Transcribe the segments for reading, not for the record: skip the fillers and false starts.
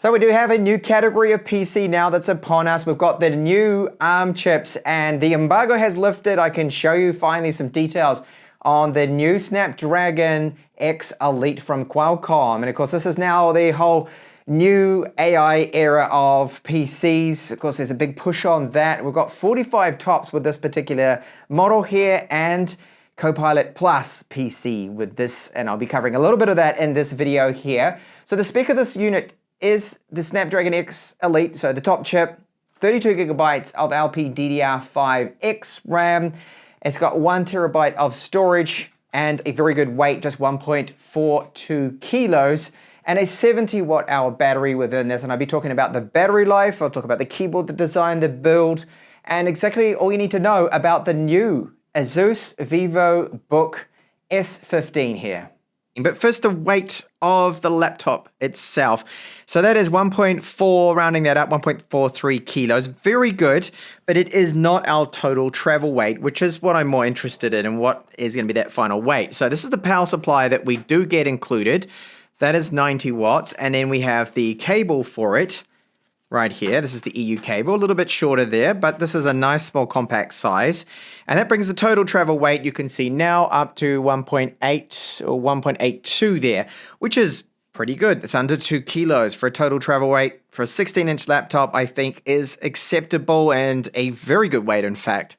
So we do have a new category of PC now that's upon us. We've got the new ARM chips and the embargo has lifted. I can show you finally some details on the new Snapdragon X Elite from Qualcomm. And of course, this is now the whole new AI era of PCs. Of course, there's a big push on that. We've got 45 tops with this particular model here and Copilot Plus PC with this, and I'll be covering a little bit of that in this video here. So the spec of this unit is the Snapdragon X Elite, so the top chip, 32 gigabytes of LPDDR5X RAM. It's got 1 terabyte of storage and a very good weight, just 1.42 kilos, and a 70 watt hour battery within this. And I'll be talking about the battery life, I'll talk about the keyboard, the design, the build, and exactly all you need to know about the new ASUS Vivobook S15 here. But first, the weight of the laptop itself. So that is 1.4, rounding that up, 1.43 kilos. Very good, but it is not our total travel weight, which is what I'm more interested in and what is going to be that final weight. So this is the power supply that we do get included. That is 90 watts, and then we have the cable for it right here. This is the EU cable, a little bit shorter there, but this is a nice small compact size. And that brings the total travel weight, you can see now, up to 1.8 or 1.82 there, which is pretty good. It's under 2 kilos for a total travel weight. For a 16-inch laptop, I think is acceptable and a very good weight, in fact.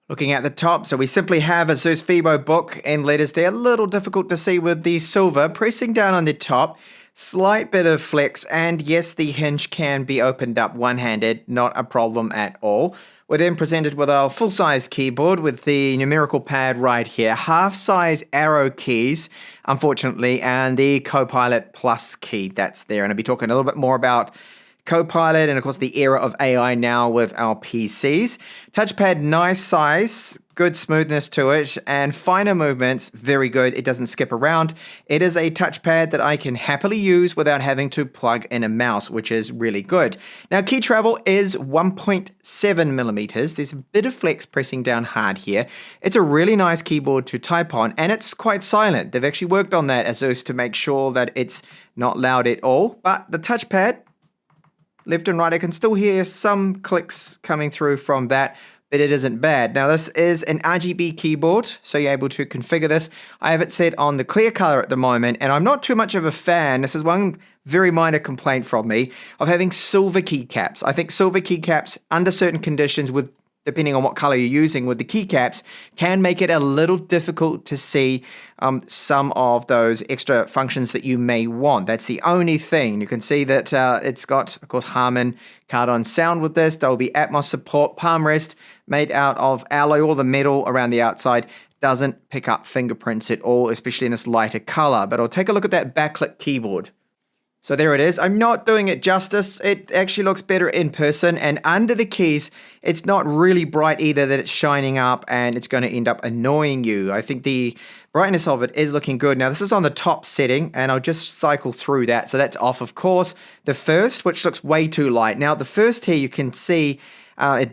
Looking at the top, so we simply have ASUS Vivobook in letters there. A little difficult to see with the silver. Pressing down on the top, slight bit of flex, and yes, the hinge can be opened up one-handed, not a problem at all. We're then presented with our full-size keyboard with the numerical pad right here, half-size arrow keys, unfortunately, and the Copilot Plus key that's there. And I'll be talking a little bit more about Copilot and of course the era of AI now with our PCs. Touchpad, nice size, good smoothness to it, and finer movements, very good. It doesn't skip around. It is a touchpad that I can happily use without having to plug in a mouse, which is really good. Now, key travel is 1.7 millimeters. There's a bit of flex pressing down hard here. It's a really nice keyboard to type on, and it's quite silent. They've actually worked on that, ASUS, to make sure that it's not loud at all. But the touchpad, left and right, I can still hear some clicks coming through from that, but it isn't bad. Now, this is an RGB keyboard, so you're able to configure this. I have it set on the clear color at the moment, and I'm not too much of a fan. This is one very minor complaint from me of having silver keycaps. I think silver keycaps, under certain conditions, with depending on what color you're using with the keycaps, can make it a little difficult to see some of those extra functions that you may want. That's the only thing. You can see that it's got, of course, Harman card-on sound with this. Dolby Atmos support, palm rest made out of alloy. All the metal around the outside doesn't pick up fingerprints at all, especially in this lighter color. But I'll take a look at that backlit keyboard. So there it is. I'm not doing it justice. It actually looks better in person, and under the keys, it's not really bright either that it's shining up and it's going to end up annoying you. I think the brightness of it is looking good. Now, this is on the top setting, and I'll just cycle through that. So that's off, of course. The first, which looks way too light. Now, the first here, you can see way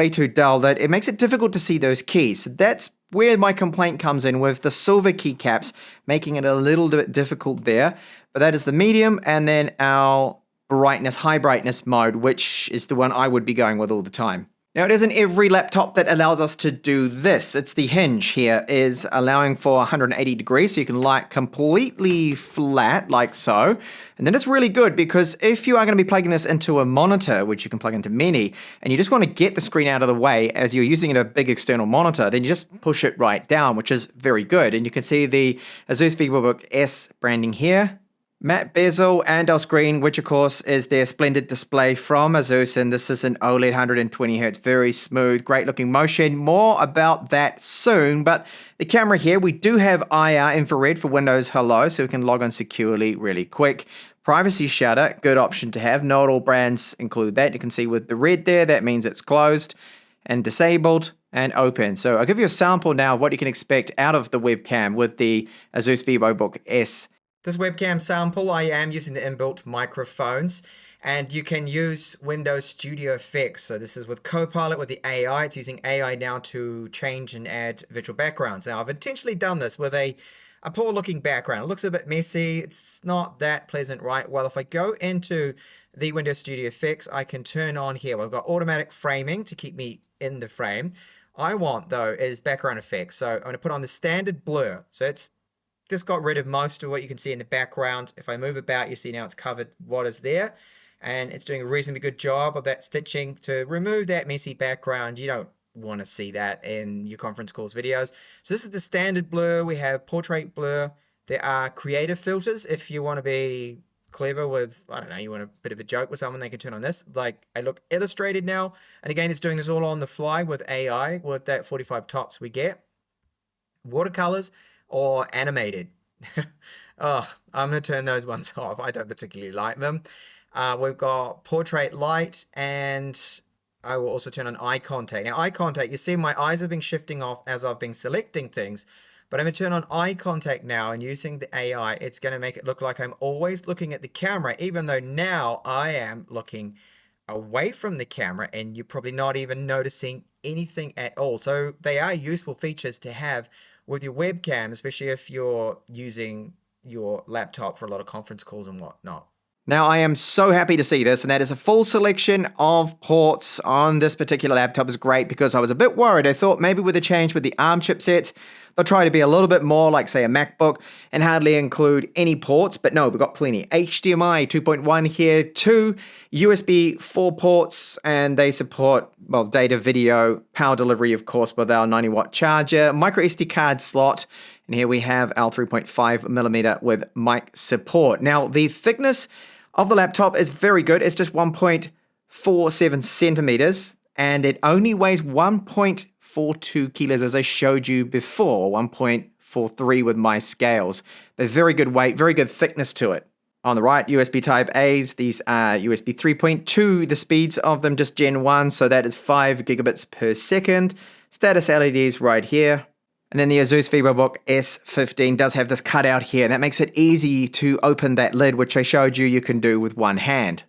too dull, that it makes it difficult to see those keys. So that's where my complaint comes in with the silver keycaps, making it a little bit difficult there. But that is the medium, and then our brightness, high brightness mode, which is the one I would be going with all the time. Now, it isn't every laptop that allows us to do this. It's the hinge here is allowing for 180 degrees, so you can light completely flat like so. And then it's really good because if you are going to be plugging this into a monitor, which you can plug into many, and you just want to get the screen out of the way as you're using it a big external monitor, then you just push it right down, which is very good. And you can see the ASUS Vivobook S branding here. Matte bezel and our screen, which of course is their splendid display from ASUS, and this is an OLED 120 Hz, very smooth, great looking motion. More about that soon, but the camera here, we do have IR infrared for Windows Hello, so we can log on securely really quick. Privacy shutter, good option to have. Not all brands include that. You can see with the red there, that means it's closed and disabled and open. So I'll give you a sample now of what you can expect out of the webcam with the ASUS Vivobook S. This webcam sample, I am using the inbuilt microphones, and you can use Windows Studio Effects. So this is with Copilot, with the AI. It's using AI now to change and add virtual backgrounds. Now, I've intentionally done this with a a poor looking background. It looks a bit messy. It's not that pleasant, right? Well, if I go into the Windows Studio effects, I can turn on here. We've got automatic framing to keep me in the frame. I want, though, is background effects. So I'm going to put on the standard blur. So it's just got rid of most of what you can see in the background. If I move about, you see now it's covered what is there. And it's doing a reasonably good job of that stitching to remove that messy background. You don't want to see that in your conference calls videos. So this is the standard blur. We have portrait blur. There are creative filters. If you want to be clever with, I don't know, you want a bit of a joke with someone, they can turn on this. Like, I look illustrated now. And again, it's doing this all on the fly with AI, with that 45 tops we get. Watercolors or animated. Oh, I'm going to turn those ones off. I don't particularly like them. We've got portrait light, and I will also turn on eye contact. Now, eye contact, you see my eyes have been shifting off as I've been selecting things, but I'm going to turn on eye contact now, and using the AI, it's going to make it look like I'm always looking at the camera, even though now I am looking away from the camera, and you're probably not even noticing anything at all. So they are useful features to have with your webcam, especially if you're using your laptop for a lot of conference calls and whatnot. Now, I am so happy to see this, and that is a full selection of ports on this particular laptop is great, because I was a bit worried. I thought maybe with a change with the ARM chipsets, they'll try to be a little bit more like, say, a MacBook and hardly include any ports, but no, we've got plenty. HDMI 2.1 here, 2 USB 4 ports, and they support, well, data, video, power delivery, of course, with our 90-watt charger, micro SD card slot, and here we have our 3.5mm with mic support. Now, the thickness of the laptop is very good. It's just 1.47 centimeters, and it only weighs 1.42 kilos, as I showed you before, 1.43 with my scales. But very good weight, very good thickness to it. On the right, USB Type A's. These are USB 3.2. The speeds of them just Gen 1, so that is 5 gigabits per second. Status LEDs right here. And then the ASUS Vivobook S15 does have this cutout here, and that makes it easy to open that lid, which I showed you can do with one hand.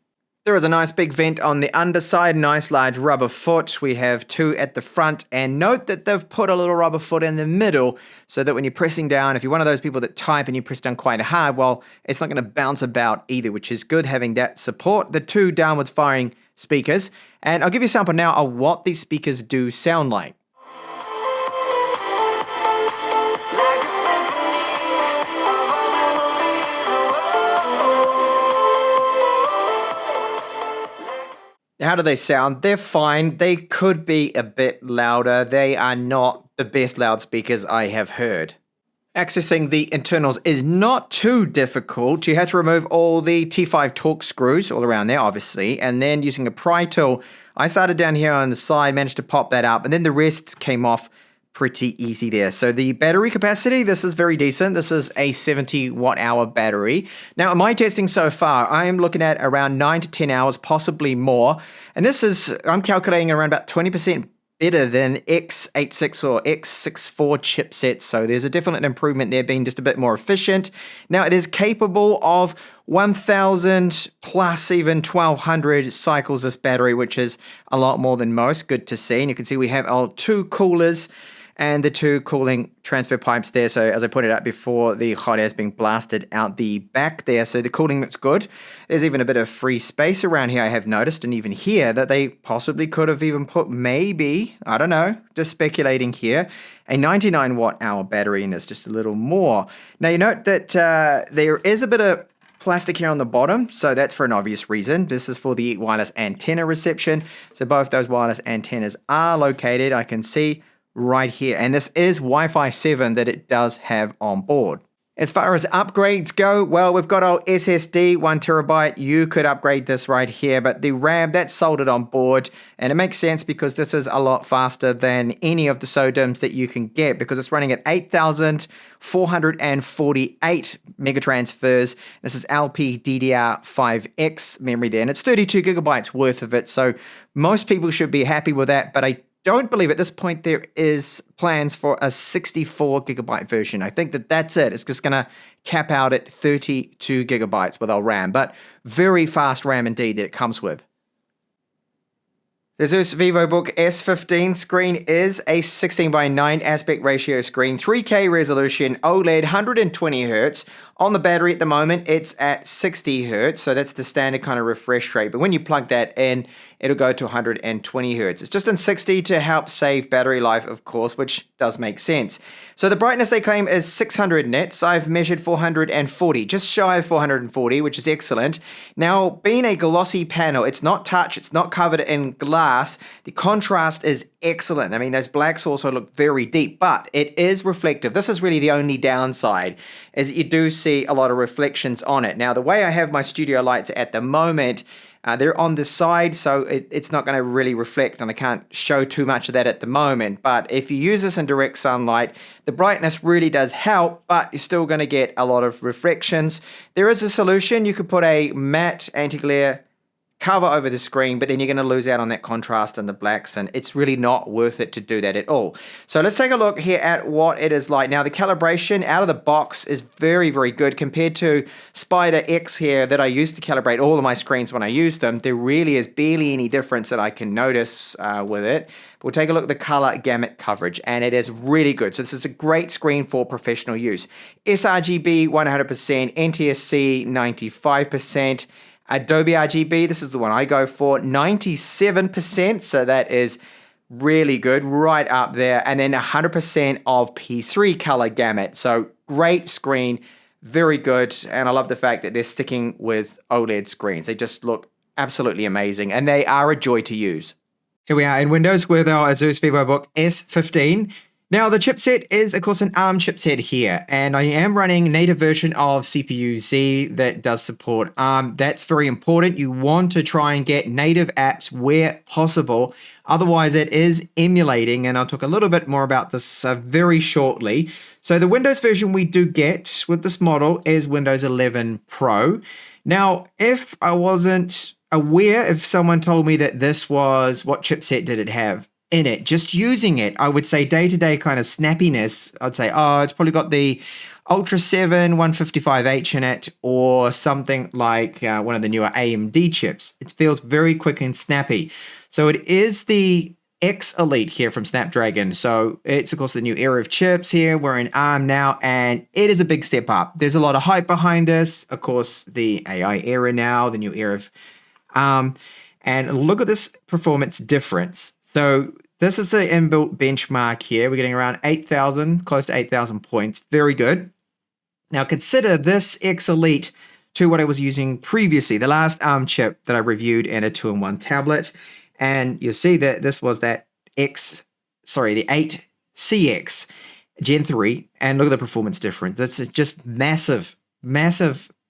There is a nice big vent on the underside, nice large rubber foot. We have 2 at the front, and note that they've put a little rubber foot in the middle so that when you're pressing down, if you're one of those people that type and you press down quite hard, well, it's not going to bounce about either, which is good having that support. The 2 downwards firing speakers, and I'll give you a sample now of what these speakers do sound like. How do they sound? They're fine. They could be a bit louder. They are not the best loudspeakers I have heard. Accessing the internals is not too difficult. You have to remove all the T5 Torx screws all around there, obviously, and then using a pry tool, I started down here on the side, managed to pop that up, and then the rest came off pretty easy there. So the battery capacity, this is very decent. This is a 70 watt hour battery. Now, in my testing so far, I am looking at around 9 to 10 hours, possibly more. And this is, I'm calculating around about 20% better than x86 or x64 chipsets. So there's a definite improvement there, being just a bit more efficient. Now, it is capable of 1000 plus even 1200 cycles, this battery, which is a lot more than most. Good to see. And you can see we have our 2 coolers and the 2 cooling transfer pipes there. So as I pointed out before, the hot air is being blasted out the back there. So the cooling looks good. There's even a bit of free space around here, I have noticed, and even here that they possibly could have even put, maybe, I don't know, just speculating here, a 99 watt hour battery, and it's just a little more. Now you note that there is a bit of plastic here on the bottom, so that's for an obvious reason. This is for the wireless antenna reception. So both those wireless antennas are located, I can see, right here, and this is Wi-Fi 7 that it does have on board. As far as upgrades go, well, we've got our SSD, 1 terabyte. You could upgrade this right here, but the RAM, that's soldered on board, and it makes sense because this is a lot faster than any of the SODIMMs that you can get, because it's running at 8,448 megatransfers. This is LPDDR5X memory there, and it's 32 gigabytes worth of it, so most people should be happy with that, but I don't believe at this point there is plans for a 64 gigabyte version. I think that that's it. It's just going to cap out at 32 gigabytes with our RAM, but very fast RAM indeed that it comes with. The ASUS Vivobook S15 screen is a 16:9 aspect ratio screen, 3K resolution, OLED, 120Hz. On the battery at the moment, it's at 60Hz, so that's the standard kind of refresh rate. But when you plug that in, it'll go to 120Hz. It's just in 60 to help save battery life, of course, which does make sense. So the brightness they claim is 600 nits. I've measured 440, just shy of 440, which is excellent. Now, being a glossy panel, it's not touch, it's not covered in glass. The contrast is excellent. I mean, those blacks also look very deep, but it is reflective. This is really the only downside, is you do see a lot of reflections on it. Now, the way I have my studio lights at the moment, they're on the side, so it's not going to really reflect, and I can't show too much of that at the moment. But if you use this in direct sunlight, the brightness really does help, but you're still going to get a lot of reflections. There is a solution. You could put a matte anti-glare cover over the screen, but then you're going to lose out on that contrast and the blacks, and it's really not worth it to do that at all. So let's take a look here at what it is like. Now, the calibration out of the box is very, very good compared to Spider X here that I used to calibrate all of my screens when I use them. There really is barely any difference that I can notice with it. We'll take a look at the color gamut coverage, and it is really good. So this is a great screen for professional use. sRGB 100%, NTSC 95%, Adobe RGB, this is the one I go for, 97%, so that is really good, right up there, and then 100% of P3 color gamut, so great screen, very good, and I love the fact that they're sticking with OLED screens. They just look absolutely amazing, and they are a joy to use. Here we are in Windows with our ASUS Vivobook S15. Now, the chipset is, of course, an ARM chipset here, and I am running a native version of CPU-Z that does support ARM. That's very important. You want to try and get native apps where possible. Otherwise, it is emulating, and I'll talk a little bit more about this very shortly. So the Windows version we do get with this model is Windows 11 Pro. Now, if I wasn't aware, if someone told me that this was, what chipset did it have in it, just using it, I would say day-to-day kind of snappiness, I'd say, oh, it's probably got the Ultra 7 155H in it, or something like one of the newer AMD chips. It feels very quick and snappy. So it is the X Elite here from Snapdragon. So it's, of course, the new era of chips here. We're in ARM now, and it is a big step up. There's a lot of hype behind this. Of course, the AI era now, the new era of ARM. And look at this performance difference. So this is the inbuilt benchmark here. We're getting around 8,000, close to 8,000 points. Very good. Now consider this X Elite to what I was using previously, the last ARM chip that I reviewed in a 2-in-1 tablet. And you'll see that this was that the 8CX Gen 3. And look at the performance difference. This is just massive,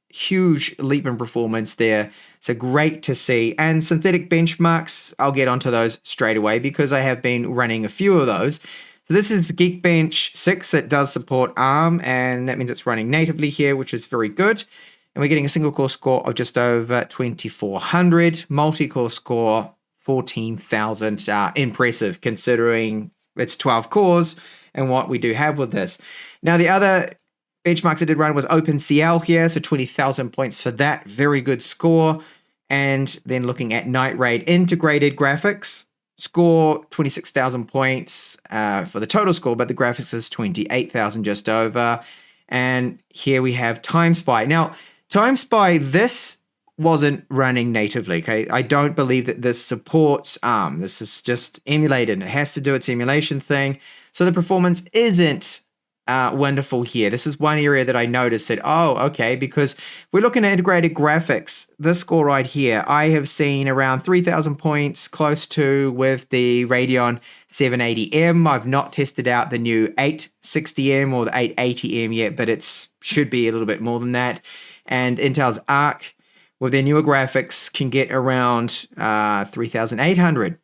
huge leap in performance there. So great to see. And synthetic benchmarks, I'll get onto those straight away because I have been running a few of those. So this is Geekbench 6 that does support ARM, and that means it's running natively here, which is very good. And we're getting a single core score of just over 2,400, multi-core score 14,000. Impressive considering it's 12 cores and what we do have with this. Now the other benchmarks I did run was OpenCL here, so 20,000 points for that. Very good score. And then looking at Night Raid integrated graphics, score 26,000 points for the total score, but the graphics is 28,000 just over. And here we have Timespy. Now, Timespy, this wasn't running natively, okay? I don't believe that this supports ARM. This is just emulated. It has to do its emulation thing. So the performance isn't wonderful here. This is one area that I noticed that, oh, okay, because we're looking at integrated graphics. This score right here, I have seen around 3,000 points, close to with the Radeon 780M. I've not tested out the new 860M or the 880M yet, but it should be a little bit more than that. And Intel's Arc, with their newer graphics, can get around 3,800.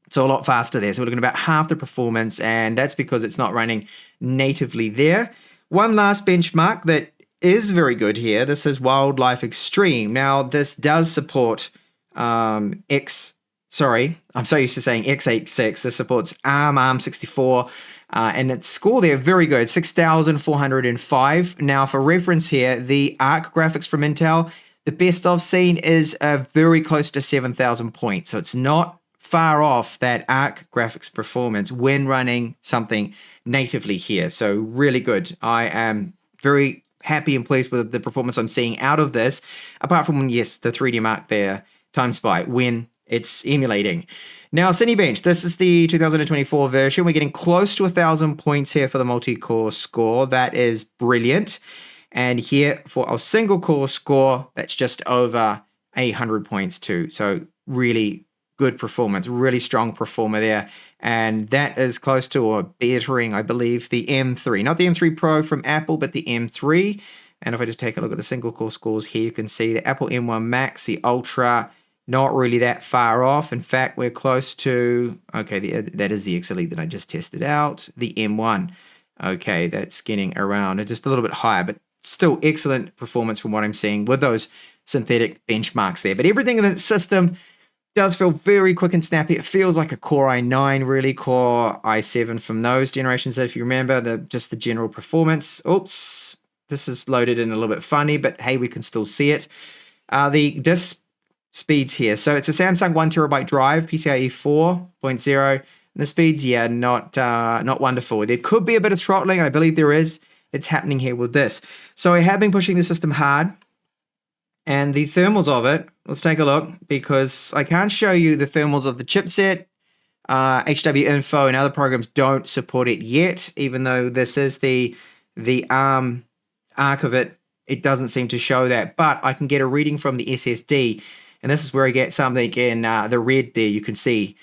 So a lot faster there. So we're looking at about half the performance, and that's because it's not running natively there. One last benchmark that is very good here. This is Wildlife Extreme. Now, this does support I'm so used to saying x86. This supports ARM64, and its score there, very good, 6,405. Now, for reference here, the Arc graphics from Intel, the best I've seen is very close to 7,000 points. So it's not far off that ARC graphics performance when running something natively here. So really good. I am very happy and pleased with the performance I'm seeing out of this, apart from, yes, the 3D Mark there, Timespy, when it's emulating. Now, Cinebench, this is the 2024 version. We're getting close to 1,000 points here for the multi-core score. That is brilliant. And here for our single core score, that's just over 800 points too. So really good performance, really strong performer there. And that is close to or bettering, I believe, the M3. Not the M3 Pro from Apple, but the M3. And if I just take a look at the single core scores here, you can see the Apple M1 Max, the Ultra, not really that far off. In fact, we're close to, okay, that is the X Elite that I just tested out, the M1. Okay, that's getting around just a little bit higher, but still excellent performance from what I'm seeing with those synthetic benchmarks there. But everything in the system does feel very quick and snappy. It feels like a Core i9, really, Core i7 from those generations. If you remember, just the general performance. Oops, this is loaded in a little bit funny, but hey, we can still see it. The disk speeds here. So it's a Samsung 1TB drive, PCIe 4.0. And the speeds, yeah, not wonderful. There could be a bit of throttling, and I believe there is. It's happening here with this. So I have been pushing the system hard. And the thermals of it, let's take a look, because I can't show you the thermals of the chipset. HW Info and other programs don't support it yet, even though this is the ARM arc of it. It doesn't seem to show that, but I can get a reading from the SSD, and this is where I get something in the red there. You can see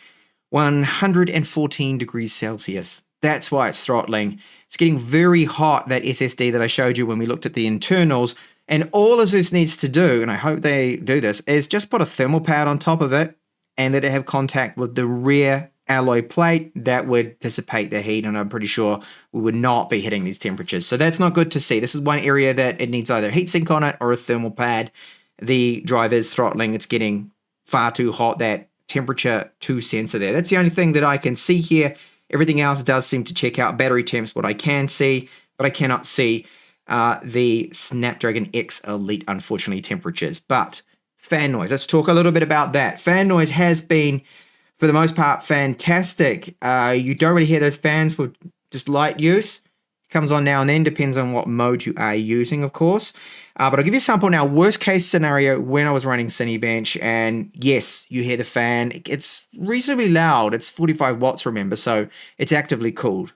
114 degrees Celsius. That's why it's throttling. It's getting very hot, that SSD that I showed you when we looked at the internals. And all ASUS needs to do, and I hope they do this, is just put a thermal pad on top of it and let it have contact with the rear alloy plate. That would dissipate the heat, and I'm pretty sure we would not be hitting these temperatures. So that's not good to see. This is one area that it needs either heatsink on it or a thermal pad. The drive is throttling. It's getting far too hot. That temperature to sensor there. That's the only thing that I can see here. Everything else does seem to check out. Battery temps, what I can see, but I cannot see the Snapdragon X Elite, unfortunately, temperatures. But fan noise, let's talk a little bit about that. Fan noise has been, for the most part, fantastic. You don't really hear those fans with just light use. Comes on now and then, depends on what mode you are using, of course. But I'll give you a sample now. Worst case scenario, when I was running Cinebench, and yes, you hear the fan. It's reasonably loud. It's 45 watts, remember, so it's actively cooled.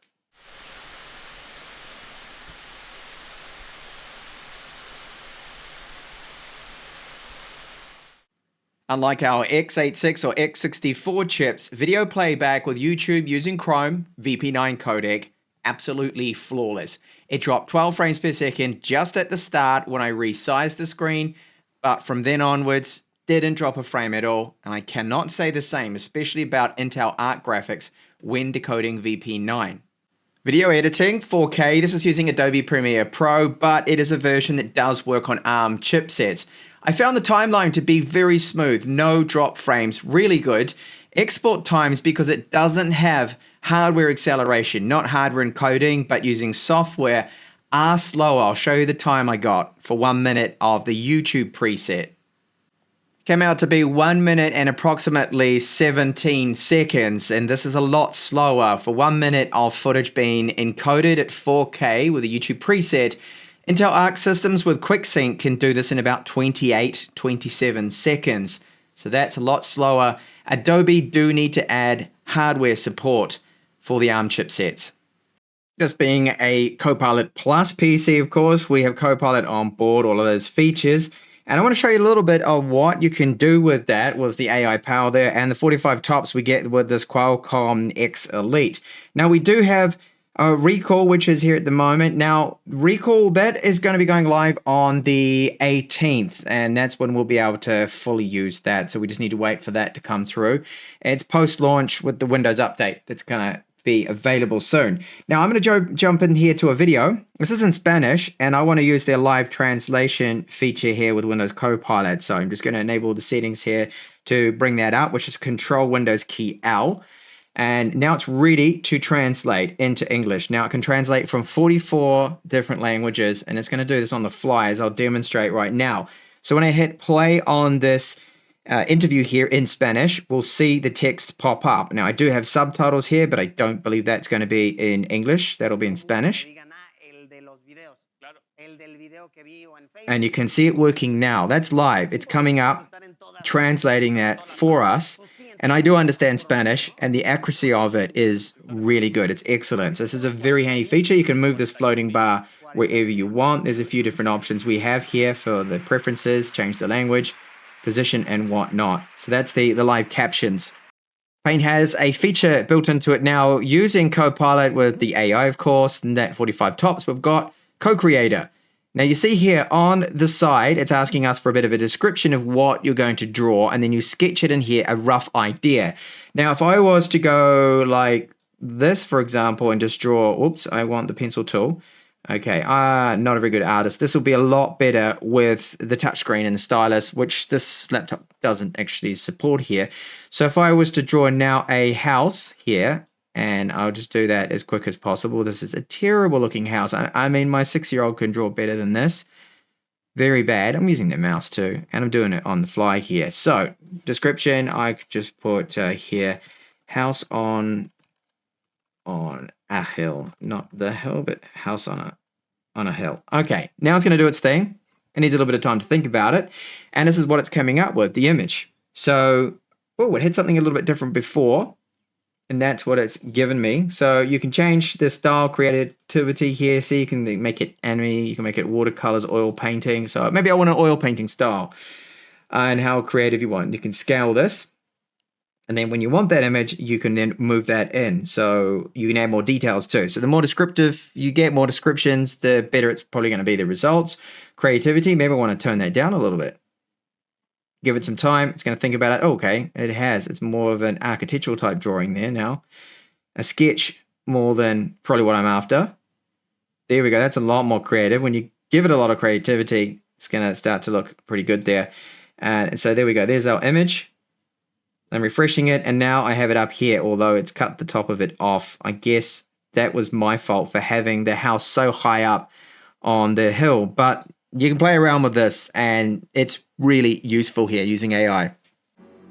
Unlike our x86 or x64 chips, video playback with YouTube using Chrome VP9 codec, absolutely flawless. It dropped 12 frames per second just at the start when I resized the screen, but from then onwards, didn't drop a frame at all, and I cannot say the same, especially about Intel Arc graphics when decoding VP9. Video editing, 4K, this is using Adobe Premiere Pro, but it is a version that does work on ARM chipsets. I found the timeline to be very smooth, no drop frames, really good. Export times, because it doesn't have hardware acceleration, not hardware encoding, but using software, are slower. I'll show you the time I got for 1 minute of the YouTube preset. Came out to be 1 minute and approximately 17 seconds, and this is a lot slower. For 1 minute of footage being encoded at 4K with a YouTube preset, Intel Arc systems with QuickSync can do this in about 27 seconds. So that's a lot slower. Adobe do need to add hardware support for the ARM chipsets. This being a Copilot Plus PC, of course, we have Copilot on board, all of those features. And I want to show you a little bit of what you can do with that, with the AI power there, and the 45 tops we get with this Qualcomm X Elite. Now, we do have Recall, which is here at the moment. Now, Recall, that is going to be going live on the 18th, and that's when we'll be able to fully use that. So we just need to wait for that to come through. It's post-launch with the Windows update that's going to be available soon. Now, I'm going to jump in here to a video. This is in Spanish, and I want to use their live translation feature here with Windows Copilot. So I'm just going to enable the settings here to bring that up, which is Control Windows key L. And now it's ready to translate into English. Now it can translate from 44 different languages, and it's going to do this on the fly as I'll demonstrate right now. So when I hit play on this interview here in Spanish, we'll see the text pop up. Now, I do have subtitles here, but I don't believe that's going to be in English. That'll be in Spanish. And you can see it working now. That's live. It's coming up, translating that for us. And I do understand Spanish, and the accuracy of it is really good. It's excellent. So this is a very handy feature. You can move this floating bar wherever you want. There's a few different options we have here for the preferences, change the language, position, and whatnot. So that's the live captions. Paint has a feature built into it now using Copilot with the AI, of course, and that 45 tops. We've got Co-Creator. Now you see here on the side, it's asking us for a bit of a description of what you're going to draw, and then you sketch it in here, a rough idea. Now, if I was to go like this, for example, and just draw, oops, I want the pencil tool. Okay, not a very good artist. This will be a lot better with the touchscreen and the stylus, which this laptop doesn't actually support here. So if I was to draw now a house here, and I'll just do that as quick as possible. This is a terrible looking house. I mean, my 6-year-old can draw better than this. Very bad. I'm using the mouse too, and I'm doing it on the fly here. So, description, I could just put here, house on a hill. Not the hill, but house on a hill. Okay, now it's going to do its thing. It needs a little bit of time to think about it. And this is what it's coming up with, the image. So, oh, it had something a little bit different before. And that's what it's given me. So you can change the style creativity here. See, you can make it anime, you can make it watercolors, oil painting. So maybe I want an oil painting style and how creative you want. You can scale this. And then when you want that image, you can then move that in. So you can add more details too. So the more descriptive you get, more descriptions, the better it's probably going to be the results. Creativity, maybe I want to turn that down a little bit. Give it some time. It's going to think about it. Oh, okay, it has. It's more of an architectural type drawing there now. A sketch more than probably what I'm after. There we go. That's a lot more creative. When you give it a lot of creativity, it's going to start to look pretty good there. And so there we go. There's our image. I'm refreshing it, and now I have it up here, although it's cut the top of it off. I guess that was my fault for having the house so high up on the hill, but you can play around with this, and it's really useful here using AI.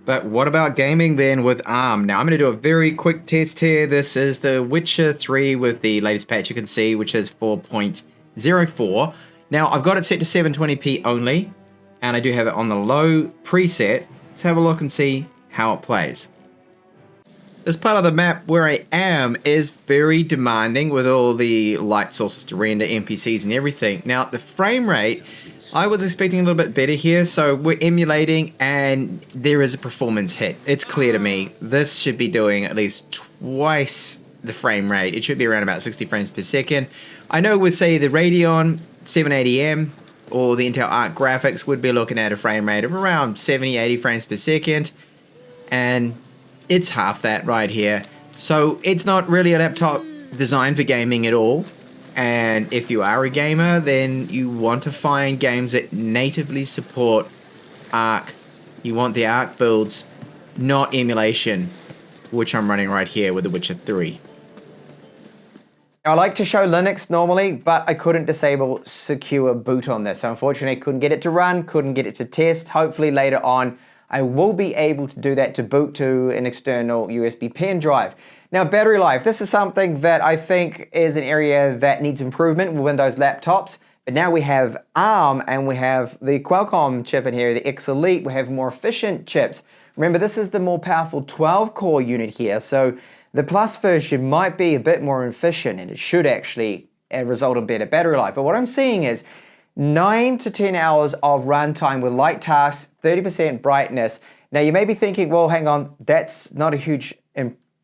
But what about gaming then with ARM? Now I'm going to do a very quick test here. This is the Witcher 3 with the latest patch you can see, which is 4.04. Now I've got it set to 720p only, and I do have it on the low preset. Let's have a look and see how it plays. This part of the map where I am is very demanding with all the light sources to render, NPCs and everything. Now the frame rate, I was expecting a little bit better here, so we're emulating and there is a performance hit. It's clear to me. This should be doing at least twice the frame rate. It should be around about 60 frames per second. I know with say the Radeon 780M or the Intel Arc graphics would be looking at a frame rate of around 70-80 frames per second, and it's half that right here. So it's not really a laptop designed for gaming at all. And if you are a gamer, then you want to find games that natively support Arc. You want the Arc builds, not emulation, which I'm running right here with The Witcher 3. I like to show Linux normally, but I couldn't disable secure boot on this. So unfortunately, I couldn't get it to run, couldn't get it to test. Hopefully later on, I will be able to do that to boot to an external USB pen drive. Now, battery life. This is something that I think is an area that needs improvement with Windows laptops. But now we have ARM and we have the Qualcomm chip in here, the X Elite. We have more efficient chips. Remember, this is the more powerful 12-core unit here. So the Plus version might be a bit more efficient, and it should actually result in better battery life. But what I'm seeing is 9 to 10 hours of runtime with light tasks, 30% brightness. Now you may be thinking, well, hang on, that's not a huge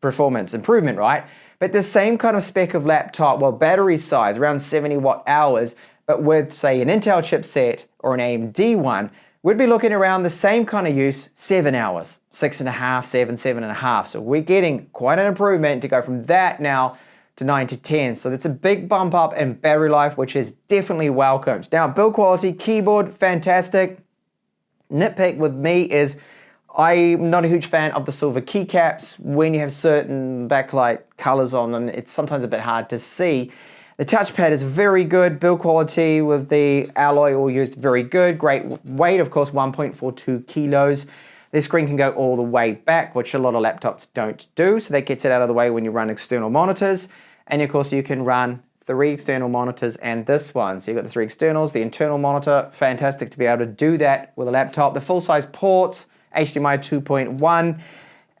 performance improvement, right? But the same kind of spec of laptop, well, battery size, around 70 watt hours, but with say an Intel chipset or an AMD one, we'd be looking around the same kind of use, 7 hours, 6.5, 7.5. So we're getting quite an improvement to go from that now to 9 to 10. So that's a big bump up in battery life, which is definitely welcomed. Now, build quality, keyboard, fantastic. Nitpick with me is I'm not a huge fan of the silver keycaps. When you have certain backlight colors on them, it's sometimes a bit hard to see. The touchpad is very good. Build quality with the alloy all used, very good. Great weight, of course, 1.42 kilos. This screen can go all the way back, which a lot of laptops don't do, so that gets it out of the way when you run external monitors. And of course you can run 3 external monitors and this one. So you've got the 3 externals, the internal monitor, fantastic to be able to do that with a laptop. The full-size ports, HDMI 2.1,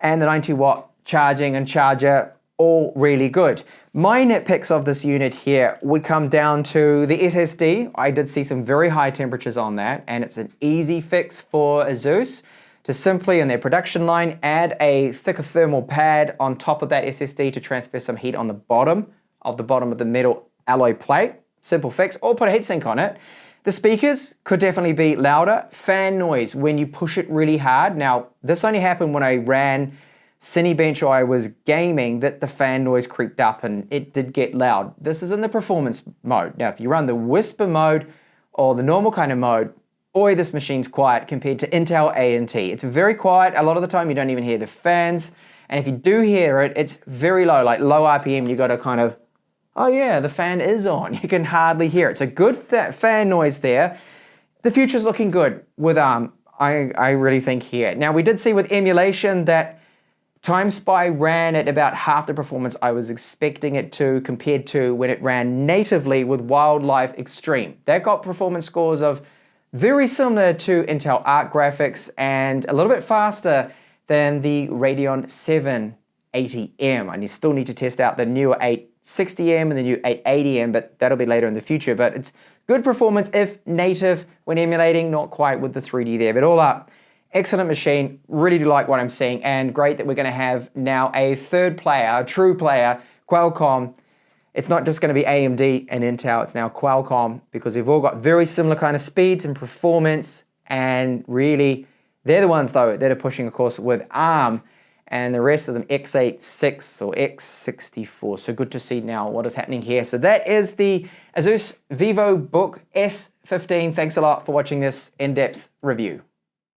and the 90-watt charging and charger, all really good. My nitpicks of this unit here would come down to the SSD. I did see some very high temperatures on that, and it's an easy fix for ASUS to simply, in their production line, add a thicker thermal pad on top of that SSD to transfer some heat on the bottom of the metal alloy plate. Simple fix, or put a heatsink on it. The speakers could definitely be louder. Fan noise when you push it really hard. Now, this only happened when I ran Cinebench or I was gaming, that the fan noise creeped up and it did get loud. This is in the performance mode. Now, if you run the whisper mode or the normal kind of mode, boy, this machine's quiet compared to Intel A&T. It's very quiet. A lot of the time you don't even hear the fans. And if you do hear it, it's very low, like low RPM. You got to kind of, oh yeah, the fan is on. You can hardly hear it. It's a good fan noise there. The future's looking good with ARM, I really think here. Now, we did see with emulation that Timespy ran at about half the performance I was expecting it to compared to when it ran natively with Wildlife Extreme. That got performance scores of very similar to Intel Arc graphics and a little bit faster than the Radeon 780M. I still need to test out the newer 860M and the new 880M, but that'll be later in the future. But it's good performance if native when emulating, not quite with the 3D there, but all up. Excellent machine, really do like what I'm seeing, and great that we're going to have now a third player, a true player, Qualcomm. It's not just going to be AMD and Intel, it's now Qualcomm, because they've all got very similar kind of speeds and performance, and really, they're the ones though that are pushing, of course, with ARM, and the rest of them x86 or x64. So good to see now what is happening here. So that is the ASUS Vivobook S15. Thanks a lot for watching this in-depth review.